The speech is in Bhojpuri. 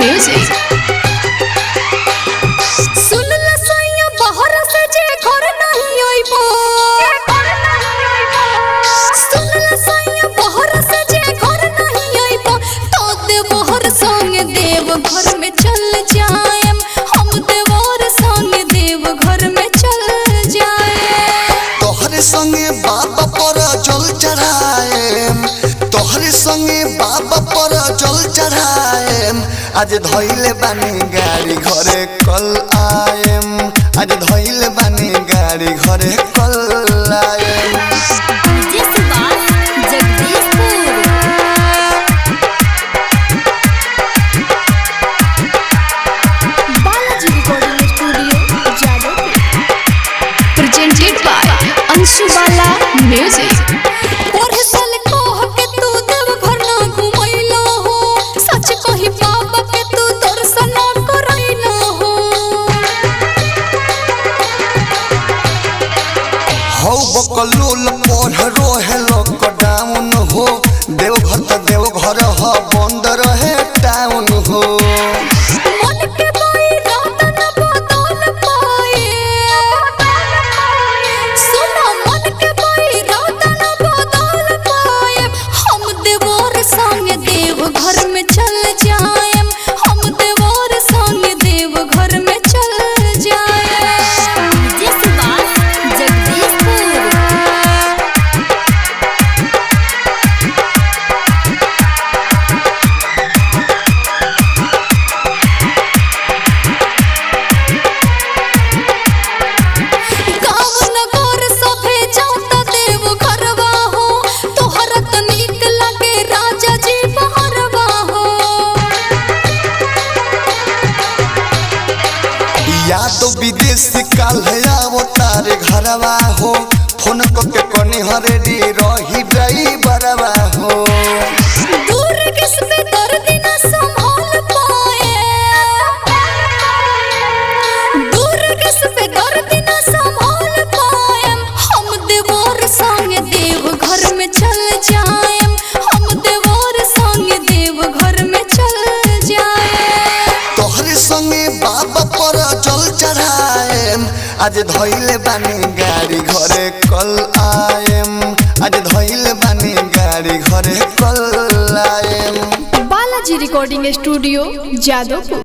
म्यूजिक। सुन ल सैया बाहर से जे घर नहीं आइबो, सुन ल सैया बाहर से जे घर नहीं आइबो, तो देवर संग देव घर में चल जाएम, हम देवर संग देव घर में चल जाएम। तोहरे संगे बाबा पर जल चढ़ाएम, तोहरे संगे बाबा पर जल चढ़ाएम। आज धइले बानी गाड़ी घरे कल आएम, आज धइले बानी गाड़ी घरे कल आएम। Balaji recording studio Jadavpur. Presented by Anshu Bala music. हौ बकलोल पढ़ रोहे लॉकडाउन हो, देवघर त देवघर ह बंद रहे टाउन हो। मन के बाई रात न बदल पाए, सुनो मन के बाई रात न बदल पाए। हम देवर संग देव घर में चल जाएम, हम देवर संग देव घर में चल जाएम। जिस बात जगदीशपुर। या तो विदेश काल आवो तारे घरवा हो, फोन के कनी हरेडी रही ड्राइवरवा हो। दूर किस पे दर्द न संभाल पाए, दूर किस पे दर्द न संभाल पाए। हम देवर संग देव घर में चल जाएम, हम देवर संग देव घर में चल जाएम। तोहरे संगे बाबा पर जल चढ़ाएम, आज धइले बानी गाड़ी घरे कल आएम, आज धइले बानी गाड़ी घरे कल आएम। Balaji recording studio Jadavpur.